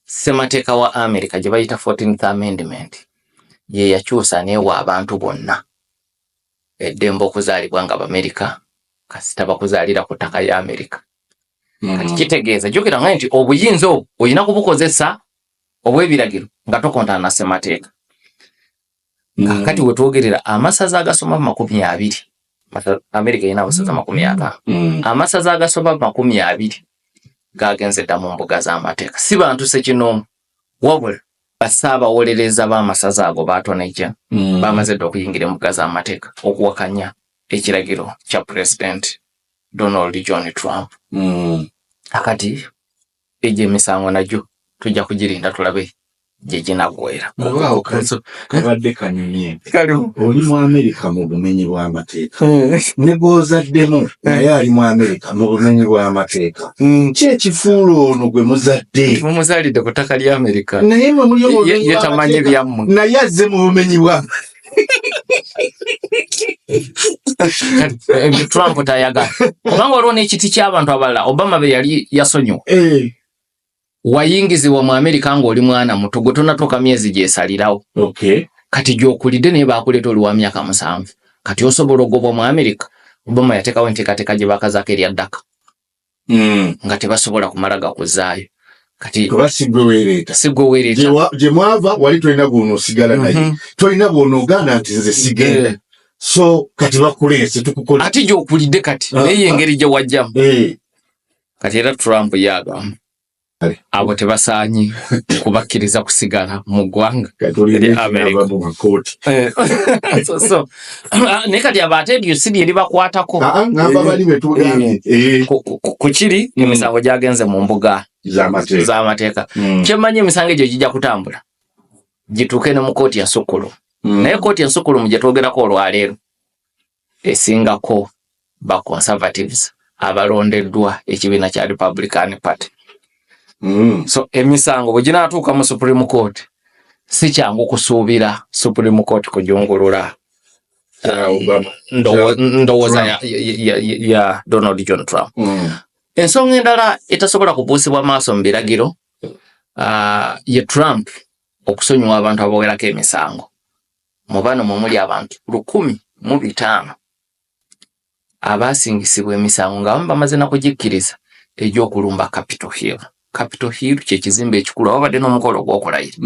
ssemateeka wa America gye bayita 14th Amendment ye yakyusa neewa abantu bonna eddembe okuzaalibwa nga b'America kasita bakuzaalira ku ttaka ya America kati kitegeeza jjukira nga nti obuyinza obwo olina kubukozesa obw'ebiragiro nga tokontana na ssemateeka kati we twogerera amasaza agasoma 20 America erina abasaza 50 amasaza agasoma 20 gagenze dda mu mbuga z'amateeka si bantu sekinoomu wabula basaabawolereza b'amasaza ago baatonejja bamaze dda okuyingira embuga z'amateeka okuwakanya ekiragiro kya President Donald John Trump akati egyo emisango nagyo tujja kugirinda tulabe gye ginagwera. Waaw, kabadde kanyumye. Oli mu Amerika mu bumenyi bw'amateeka. Ne bw'ozaddemu naye ali mu Amerika mu bumenyi bw'amateeka. Ki ekifuula ono gwe muzadde? Mumuzaalidde ku ttaka lya Amerika. Naye mwe muli mu bumenyi bw'amateeka. Tamanyi byammwe. Naye azze mu bumenyi bw'amateeka. Trump tayagala. Kubanga waliwo n'ekiti ky'abantu abalala Obama be yali yasonyiwa. Wayingizibwa mu Amerika ng'oli mwana muto gwe tonatuuka myezi gyesalirawo. Kati gy'okulidde naye baakuleeta oli wa myaka 7. Kati osobola ogobwa mu Amerika. Obama yateekawo enteekateeka gye baakazaako erya ddaka. Nga tebasobola kumala gakuzaayo. Kati kuba sigwe weereeta. Sigwe weereeta. Gye mwava wali tolina bw'onoosigala naye. Tolina bw'onoogaana nti nze sigenda. So kati bakuleese tukukola. Ati gy'okulidde kati naye engeri gye wajjamu. Kati era Trump yagamba abo tebasaanyi kubakkiriza kusigala mu ggwanga eri Amerika. Naye kati abo ate eryo si lye libakwatako. Ngamba bali betugambye. Ku kiri emisango gyagenze mu mbuga z'amateeka. Kyemmanyi emisango egyo gijja kutambula gituuke ne mu kooti ya Sukulu. Naye kooti ya Sukulu gye twogerako olwaleero esingako ba Conservatives abalondeddwa ekibiina kya Republican Party. So emisango bwe ginaatuuka mu Supreme Court si kyangu kusuubira Supreme Court kujungulula ndowooza ya Donald John Trump. Ensonga endala etasobola kubuusibwa maaso mu biragiro ye Trump okusonyiwa abantu abawerako emisango. Mu bano muli abantu 1,500 abasingisibwa emisango nga bamaze na kugikkiriza egy'okulumba Capitol Hill. Capitol Hill kye kizimbe ekikulu wabadde n'omukolo gw'okulayira.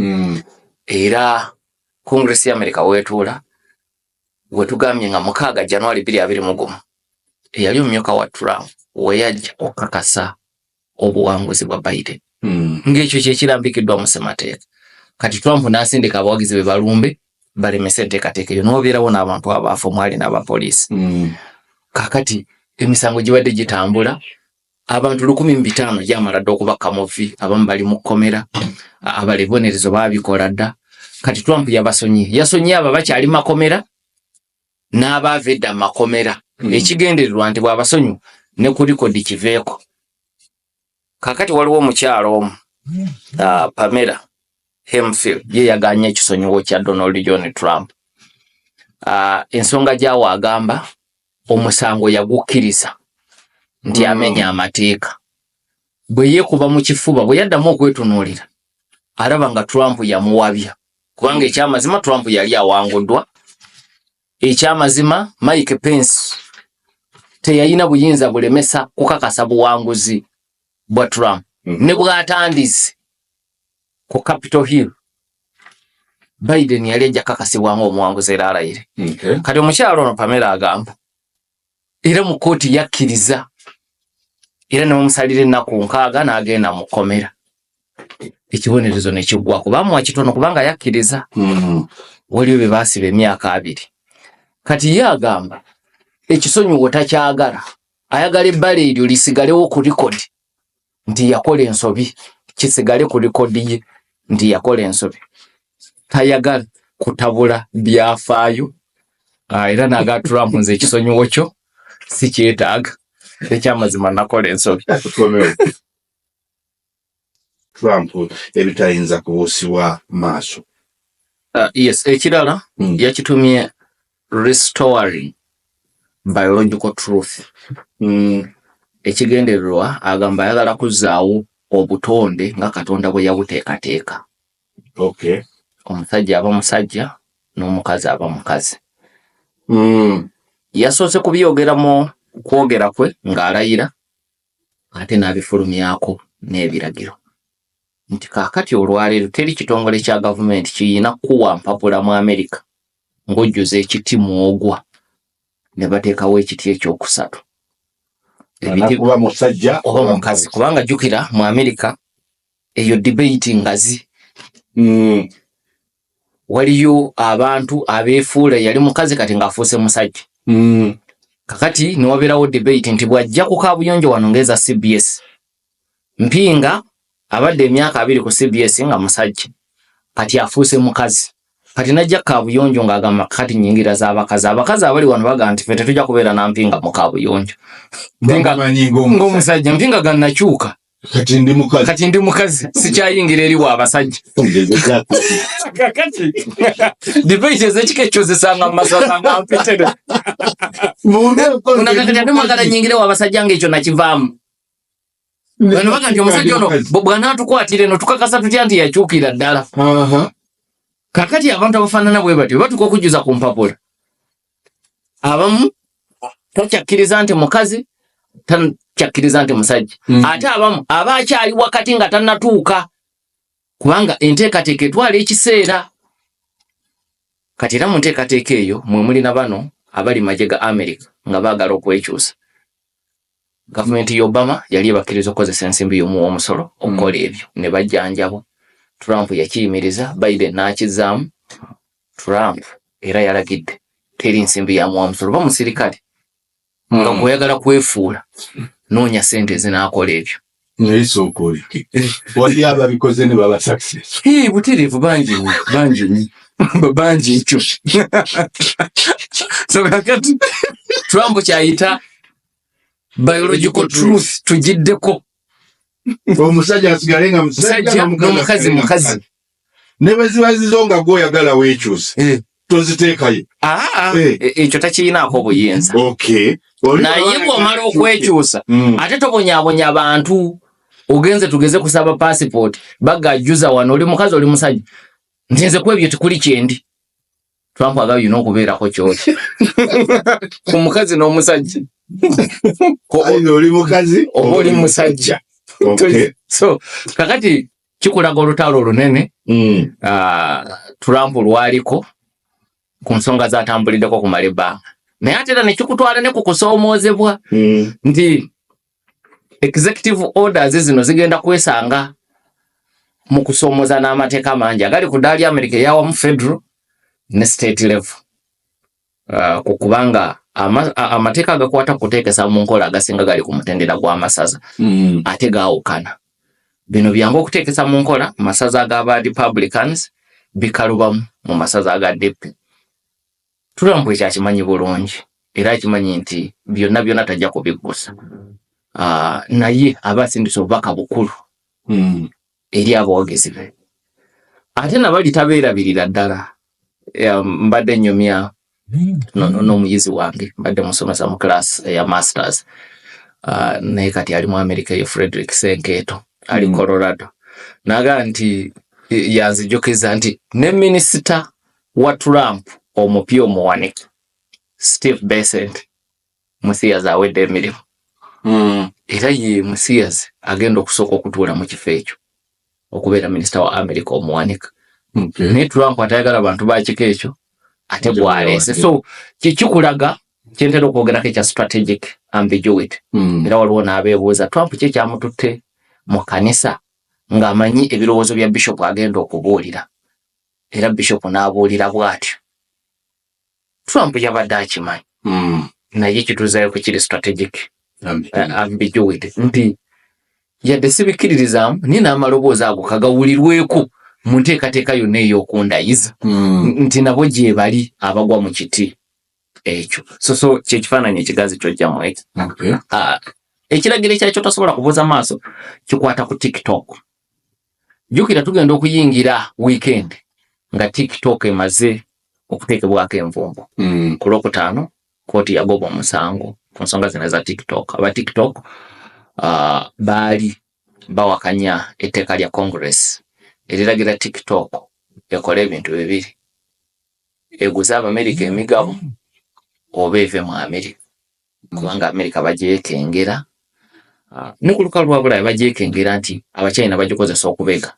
Era Congress ya Amerika weetuula wetugambye nga 6 January 2021 eyali omumyuka wa Trump weyajja okukakasa obuwanguzi bwa Biden. Ng'ekyo kye kirambikiddwa mu ssemateeka. Kati Trump n'asindika abawagizi be balumbe balemese enteekateeka eyo n'obeerawo n'abantu abaafa omwali n'abapoliisi. Kakati emisango gibadde gitambula abantu 1,500 gyamala dda okubakka mu vvi, abamu bali mu kkomera, abala ebibonerezo baabikola dda. Kati Trump yasonyiye abo bakyali makomera n'abaava edda makomera. Ekigendererwa nti bw'abasonyiwa ne ku likodi kiveeko. Kakati waliwo omukyalo omu Pamela Hemfield ye yaganye ekisonyiwo kya Donald John Trump. Ensonga gyawo agamba omusango yagukkiriza nti amenya amateeka. Bwe yeekuba mu kifuba bwe yaddamu okwetunuulira alaba nga Trump yamuwabya. Kubanga ekyamazima Trump yali awanguddwa. Ekyamazima Mike Pence teyalina buyinza bulemesa kukakasa buwanguzi bwa Trump. Ne bw'atandize ku Capitol Hill Biden yali ajja kakasibwanga omuwanguzi era alayire. Kati omukyalo ono Pamela agamba era mu kooti yakkiriza era ne bamusalira ennaku 6 n'agenda mu kkomera. Ekibonerezo ne kiggwako bamuwa kitono kubanga yakkiriza. Waliwo be baasiba emyaka 2. Kati ye agamba ekisonyiwo takyagala, ayagala ebbala eryo lisigalewo ku likodi nti yakola ensobi, kisigale ku likodi ye nti yakola ensobi. Tayagala kutabula byafaayo. Era n'aga Trump nze ekisonyiwo kyo si kyetaaga, ekyamazima nakola ensobi. Trump ebitayinza kubuusibwa maaso. Yes, ekirala yakitumye restoring biological truth. Ekigendererwa agamba ayagala kuzzaawo obutonde nga Katonda bwe yabuteekateeka. Omusajja aba musajja n'omukazi aba mukazi. Yasoose kubyogera mu kwogera kwe ng'alayira ate n'abifulumyako n'ebiragiro nti kaakati olwaleero teri kitongole kya gavumenti kiyina kuwa mpapula mu Amerika ng'ojjuza ekiti mwogwa ne bateekawo ekiti ekyokusatu. Kuba musajja oba mukazi kubanga jjukira mu Amerika eyo debate ngazi. Waliyo abantu abeefuula yali mukazi kati ng'afuuse musajja. Kakati ne wabeerawo debate nti bw'ajja ku kaabuyonjo wano ngeza CBS. Mpinga abadde emyaka 2 ku CBS nga musajja. kati afuuse mukazi kati najja kaabuyonjo ng'agamba kati nyingira z'abakazi abali wano baga nti ffe tetujja kubeera na mpinga mu kaabuyonjo ng'omusajja mpinga gannakyuka kati ndi mukazi sikyayingira eri w'abasajja kakati debate ez'ekika ekyozesanga mu masaza nga mpetere unakakati ate mwagala nyingire w'abasajja ng'ekyo nakivaamu bano baga nti omusajja ono bw'anaatukwatira eno tukakasa tutya nti yakyukira ddala kakati abantu abafaanana bwe batyo batuka okujjuza ku mpapula abamu takyakkiriza nti mukazi takyakkiriza nti musajja ate abamu aba akyali wakati nga tannatuuka kubanga enteekateeka etwala ekiseera kati era mu nteekateeka eyo mwe mulina bano abali magye ga America nga baagala okwekyusa gavumenti ya Obama yali ebakkiriza okukozesa ensimbi y'omuwoomusolo okukola ebyo ne bajjanjabo Trump yakiyimiriza Biden n'akizaamu Trump era yalagidde teri nsimbi ya muwoomusolo bamusirikale nga gweyagala kwefuula noonya ssente ezinaakola ebyo naye sookoli wali ababikoze ne baba success butereevu bangi ekyo so kakati Trump kyayita biological truth tugiddeko omusajja asigale nga musajja n'omukazi ne bwe ziba zizo nga gw'oyagala weekyuse toziteekayo ekyo takiyinaako buyinza naye bw'omala okwekyusa ate tobonyaabonya abantu ogenze tugeze kusaba passport bagajjuza wano oli mukazi oli musajja nti nze ku ebyo tikuli kyendi Trump agaba yina okubeerako kyoti ku mukazi n'omusajja oli mukazi oba oli musajja so kakati kikulaga olutalo olunene Trump lwaliko ku nsonga zatambuliddeko kumala ebbanga naye ate era nekikutwala ne ku kusoomoozebwa nti executive orders zino zigenda kwesanga mu kusoomooza n'amateeka mangi agali ku ddaali America eyawamu federal ne state level kubanga amateeka agakwata kuteekesa mu nkola agasinga gali ku mutendera gw'amasaza ate gaawukana bino byangu okuteekesa mu nkola masaza ag'aba Republicans bikalubamu mu masaza aga DP Trump ekyakimanyi bulungi era akimanyi nti byonna tajja kubiggusa naye aba asindise obubaka bukulu eri abawagizi be ate nabali tabeerabirira ddala mbadde nnyumya n'omuyizi wange mbadde musomesa mu class eya masters naye kati ali mu America ye Frederick Senketo ali Colorado naga nti yanzijukiza nti ne minisita wa Trump omupya omuwanika Steve Bessent musiyazi awedde emirimu era ye musiyazi agenda okusooka okutuula mu kifo ekyo okubeera minisita wa America omuwanika naye Trump atayagala abantu bakiko ekyo ate bwaleese so kikulaga kyentera okwogerako ekya strategic ambiguity era waliwo n'abeebuuza Trump kye kyamututte mu kanisa ng'amanyi ebirowoozo bya Bishop agenda okubuulira era Bishop n'abuulira bw'atyo Trump yabadde akimanyi naye kituuzayo ku kiri strategic ambiguity nti yadde sibikkiririzaamu naye n'amaloboozi ago kagawulirweko mu nteekateeka yonna ey'okundayiza nti nabo gye bali abagwa mu kiti ekyo so kyekifaananyi ekigazi kyojjamu ekyo ekiragiro ekyali tasobola kubuuza maaso kikwata ku TikTok jjukira tugenda okuyingira weekend nga TikTok emaze okuteekebwako envumbo ku Lwokutaano kooti yagoba omusango ku nsonga zino za TikTok aba TikTok baali bawakanya etteeka lya Congress eriragira TikTok ekola ebintu bibiri eguza Abamerika emigabo oba eve mu Amerika kubanga Amerika bagyekengera ne ku lukalu lwa Bulaaya bagyekengera nti Abachina bagikozesa okubega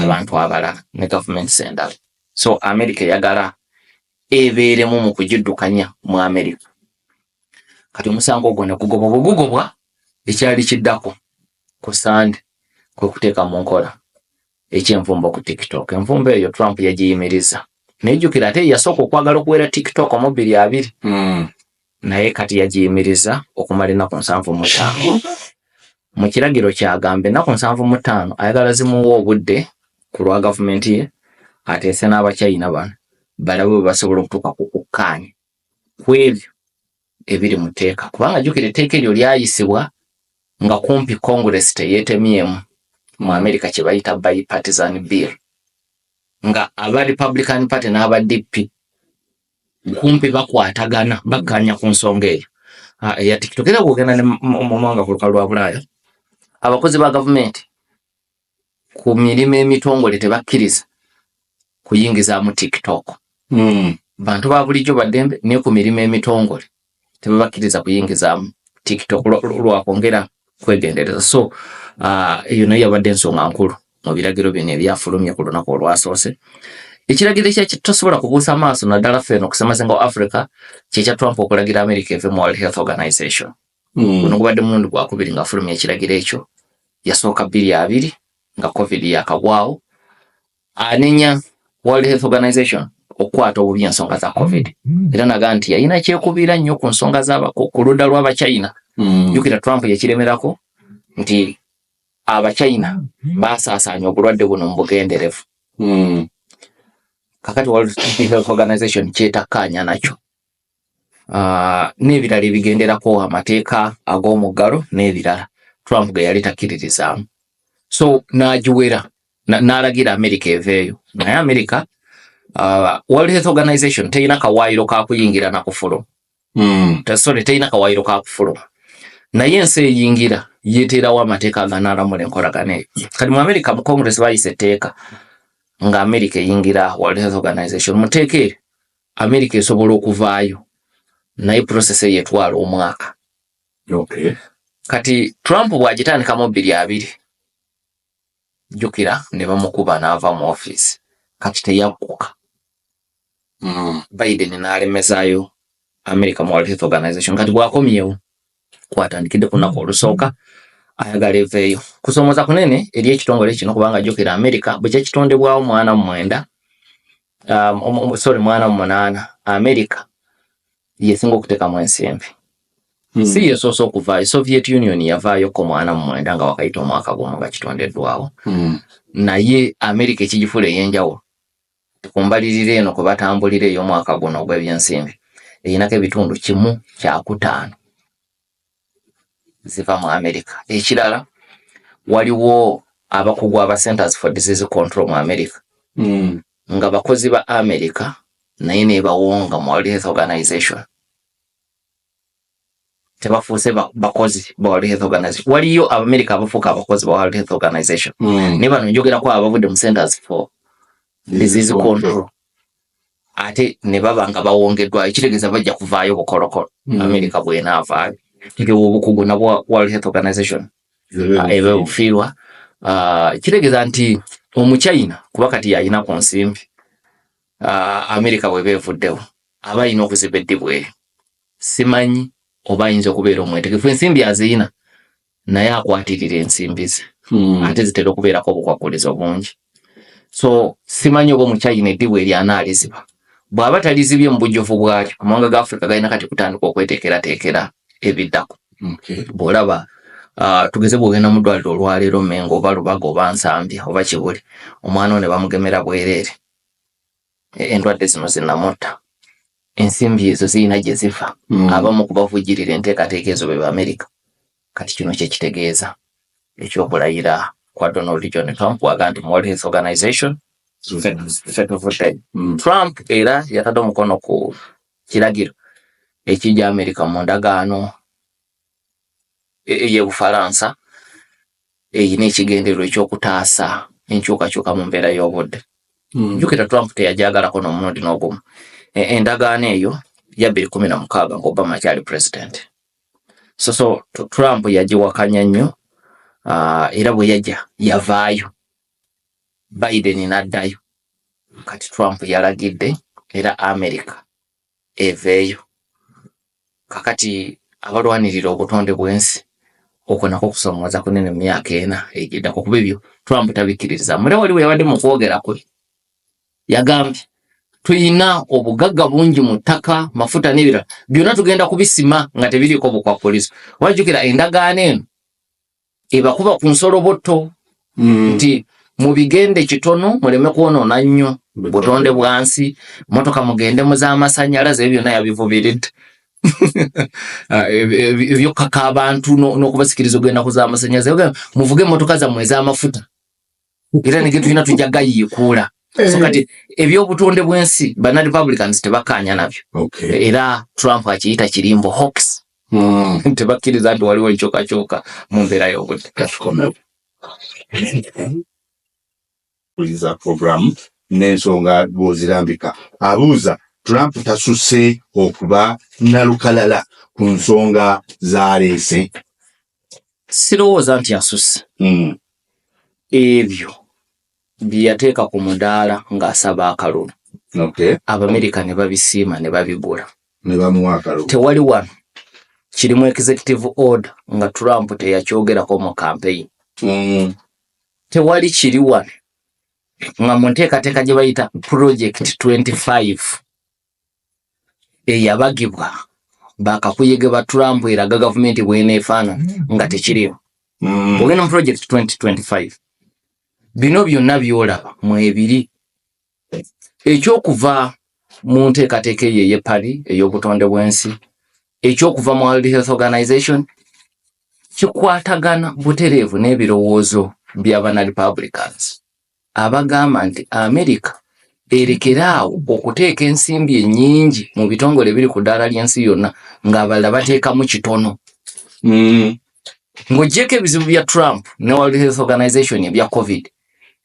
abantu abalala ne gavumenti endala so Amerika eyagala ebeeremu mu kugiddukanya mu Amerika kati omusango ogwo ne gugobwa ekyali kiddako ku Sande kwe kuteeka mu nkola ekyenvumbo ku TikTok envumbo eyo Trump yagiyimiriza nejjukira ate yasooka okwagala okuwera TikTok mu 2020 naye kati yagiyimiriza okumala ennaku 75 mu kiragiro kyagamba ennaku 75 ayagala zimuwa obudde ku lwa gavumenti ye ateese n'Abachina bano balabe basobola okutuuka ku kukkaanya kwebyo ebiri mu tteeka kubanga jjukira etteeka eryo lyayisibwa nga kumpi Congress teyeetemyemu mu America kye bayita bipartisan bill nga aba Republican Party n'aba DP kumpi bakwatagana bakkaanya ku nsonga eyo eya TikTok. Era bw'ogenda ne mu mawanga ku lukalu lwa Bulaaya abakozi ba gavumenti ku mirimu emitongole tebakkiriza kuyingizaamu TikTok. Bantu ba bulijjo baddembe ne ku mirimu emitongole tebabakkiriza kuyingizaamu TikTok lwakwongera kwegendereza. So eyo nayo yabadde ensonga nkulu mu biragiro bino ebyafulumye ku lunaku olwasoose. Ekiragiro ekyo tosobola kubuusa maaso naddala ffeno okusemasenga wa Africa kyekya Trump okulagira America eve mu World Health Organization. Guno gubadde mulundi gwakubiri ng'afulumya ekiragiro ekyo. Yasooka 2020 nga COVID yakagwawo anenya World Health Organization okukwata obubi ensonga za COVID. Era naga nti yalina kyekubiira nnyo ku nsonga ku ludda lw'Abachina. Jjukira Trump yakiremerako nti Abachina baasaasaanya obulwadde buno mu bugenderevu. Kakati World Health Organization kyetakkaanya nakyo. N'ebirala ebigenderako amateeka ag'omuggalo n'ebirala Trump ge yali takkiririzaamu. So n'agiwera n'alagira America eveeyo. Naye America World Health Organization teyina kawaayiro ka kuyingira na kufuluma. Teyina kawaayiro ka kufuluma. Naye ensi eyingira yeeterawo amateeka aganaalamula enkolagana eyo. Kati mu America mu Congress bayise etteeka nga America eyingira World Health Organization. Mu tteeka eryo America esobola okuvaayo naye process eyo etwala omwaka. Kati Trump bw'agitandikamu 2020 jjukira ne bamukuba n'ava mu office. Kati teyagguka. Biden n'alemezaayo America mu World Health Organization. Kati bwakomyewo kwatandikidde ku lunaku olusooka ayagala eveeyo. Kusomooza kunene eri ekitongole kino kubanga jjukira America bwe kyakitondebwawo mwana mu 8 America yesinga okuteekamu ensimbi. Si yesoose okuvaayo. Soviet Union yavaayoko mu 9 nga wakayita omwaka gumu nga kitondeddwawo. Naye America ekigifula ey'enjawulo ku mbalirira eno kwe batambulira ey'omwaka guno ogw'ebyensimbi eyinako ebitundu 1.5 ziva mu America. Ekirala waliwo abakugu aba Centers for Disease Control mu America nga bakozi ba America naye ne bawonga mu World Health Organization. Tebafuuse bakozi ba World Health Organization. Waliyo America abafuuka abakozi ba World Health Organization. Ne bano njogerako abavudde mu Centers for Disease Control. Ate ne baba nga bawongeddwa ekitegeeza bajja kuvaayo bukolokolo. America bw'enaavaayo. Tegewo obukugu nabwo World Health Organization ebe bufiirwa. Kitegeeza nti Omuchina kuba kati yalina ku nsimbi America bw'eba evuddewo aba alina okuziba eddibu eyo. Simanyi oba ayinza okubeera omwetegefu. Ensimbi aziyina naye akwatirira ensimbi ze ate zitera okubeerako obukwakulizo bungi. So simanyi oba Omuchina eddibu eri anaaliziba. Bw'aba talizibye mu bujjuvu bwalyo amawanga ga Africa galina kati kutandika okweteekerateekera ebiddako. Bw'olaba tugeze bw'ogenda mu ddwaliro olwaleero Mengo oba Lubaga oba Nsambya oba Kibuli omwana ne bamugemera bwereere endwadde zino zinnamutta. Ensimbi ezo zirina gye ziva. Abamu kubavujjirira enteekateeka ezo be America. Kati kino kye kitegeeza ekyokulayira kwa Donald John Trump bw'aga nti mu World Health Organization Trump era yatadde omukono ku kiragiro ekijja America mu ndagaano ey'Obufalansa eyina ekigendererwa eky'okutaasa enkyukakyuka mu mbeera y'obudde. Jjukira Trump teyagyagalako n'omulundi n'ogumu. Endagaano eyo ya 2016 nga Obama akyali president. So Trump yagiwakanya nnyo era bwe yajja yavaayo. Biden n'addayo. Kati Trump yalagidde era America eveeyo. Kakati abalwanirira obutonde bw'ensi okwo nako kusomooza kunene mu myaka 4 egiddako kuba ebyo Trump tabikkiririza. Era waliwo yabadde mu kwogera kwe yagambye tuyina obugagga bungi mu ttaka mafuta n'ebirala byonna tugenda kubisima nga tebiriiko bukwakulizo. Wajjukira endagaano eno ebakuba ku nsoloboto nti mubigende kitono muleme kuonoona nnyo butonde bwansi motoka mugende muz'amasanyalaze byonna yabivubiridde ebyokaka abantu n'okubasikiriza ogenda kuz'amasanyalaze muvuge motoka zammwe ez'amafuta era ne getulina tujja gayiikuula so kati ebyobutonde bw'ensi bana Republicans tebakkaanya nabyo era Trump akiyita kirimbo hoax tebakkiriza nti waliwo ekyokakyooka mu mbeera y'obudde. Kuliza program n'ensonga bw'ozirambika abuuza Trump tasusse okuba nalukalala ku nsonga z'aleese. Sirowooza nti asusse ebyo bye yateeka ku mudaala ng'asaba akalulu. Abamerika ne babisiima ne babigula ne bamuwa akalulu. Tewali wano kirimu executive order nga Trump teyakyogerako mu campaign. Tewali kiri wano nga mu nteekateeka gye bayita Project 25 eyabagibwa bakakuyege ba Trump eraga gavumenti bw'eneefaanana nga tekirimu. Ogenda mu Project 2025 bino byonna byolaba mu ebiri ekyokuva mu nteekateeka eyo ey'Paris ey'obutonde bw'ensi ekyokuva mu World Health Organization kikwatagana butereevu n'ebirowoozo by'abana Republicans abagamba nti Amerika erekeraawo okuteeka ensimbi ennyingi mu bitongole biri ku ddaala ly'ensi yonna ng'abalala bateekamu kitono. Ng'oggyeko ebizibu bya Trump ne World Health Organization ebya COVID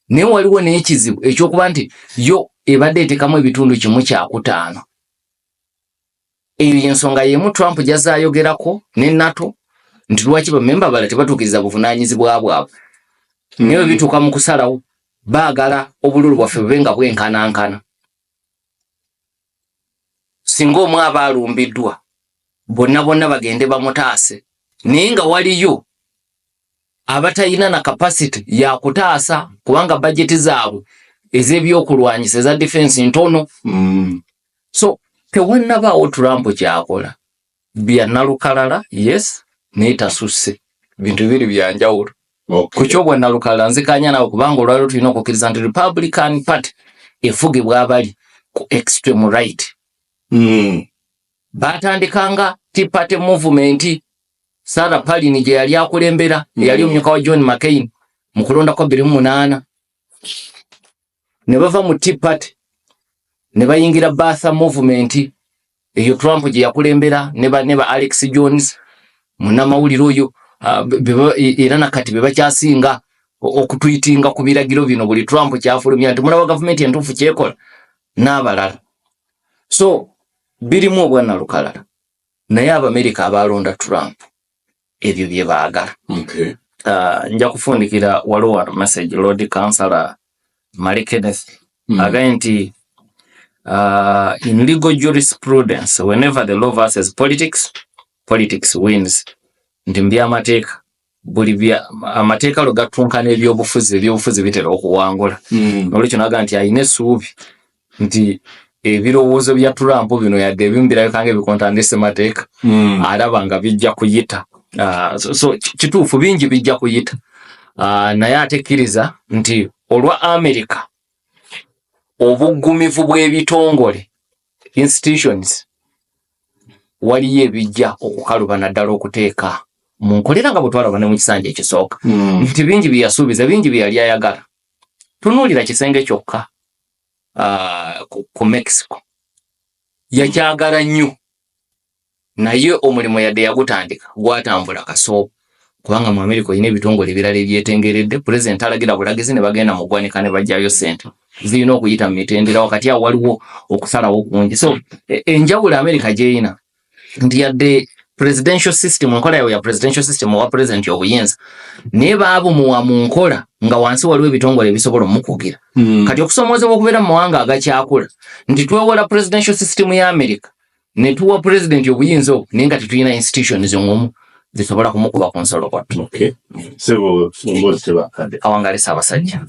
naye waliwo n'ekizibu ekyokuba nti yo ebadde eteekamu ebitundu 1/5. Eyo y'ensonga y'emu Trump gy'azaayogerako ne NATO nti lwaki bamemba abalala tebatuukiriza buvunaanyizibwa bwabwe. Naye bituuka mu kusalawo baagala obululu bwaffe bube nga bwenkanankana. Singa omu aba alumbiddwa bonna bagende bamutaase naye nga waliyo abatalina na capacity ya kutaasa kubanga budget zaabwe ez'ebyokulwanyisa eza defense ntono. So tewannabaawo Trump kyakola bya nalukalala yes naye tasusse bintu bibiri bya njawulo. Ku kyobwa nalukalala nzikanya nawe kubanga olwaliro tulina okukkiriza nti Republican Party efugibwa abali ku extreme right. Baatandikanga Tea Party movement Sarah Palin gye yali akulembera yali omumyuka wa John McCain mu kulonda kwa 2008 ne bava mu Tea Party ne bayingira Ba'ath movement eyo Trump gye yakulembera ne ba Alex Jones munnamawulire oyo era nakati be bakyasinga okutwitinga ku biragiro bino buli Trump kyafulumya nti mulaba gavumenti entuufu kyekola n'abalala. So birimu obwannalukalala naye Abamerika abalonda Trump ebyo bye baagala. Nja kufundikira waliwo message Lord Councillor Mary Kenneth again nti in legal jurisprudence whenever the law versus politics wins. Nti by'amateeka buli bya amateeka lo gatunkana ebyobufuzi bitera okuwangula. Olwekyo naga nti ayina essuubi nti ebirowoozo bya Trump bino yadde ebimbirayo kange bikontandise mateeka alaba nga bijja kuyita. So kituufu bingi bijja kuyita. Naye atekkiriza nti olwa Amerika obuggumivu bw'ebitongole institutions waliyo ebijja okukaluba naddala okuteeka mu nkolera nga bwe twalaba ne mu kisanja ekisooka nti bingi bye yasuubiza bingi bye yali ayagala. Tunuulira kisenge kyokka ku Mexico yakyagala nnyo naye omulimu yadde yagutandika gwatambula kasoobo kubanga mu Amerika olina ebitongole ebirala ebyetengeredde pulezidenti alagira bulagizi ne bagenda mu ggwanika ne bajjayo ssente zirina okuyita mu mitendera wakati awo waliwo okusalawo kungi. So enjawulo Amerika gyeyina nti yadde presidential system enkola yawe ya presidential system owa president obuyinza naye baabumuwa mu nkola nga wansi waliwo ebitongole ebisobola omukugira. Kati okusomoozebwa okubeera mu mawanga agakyakula nti twewola presidential system ya Amerika ne tuwa president obuyinza obwo naye nga tetulina institutions ngomu zisobola kumukuba ku nsolo kwattu. Sebo Sebo Seba Awangale Ssaabasajja.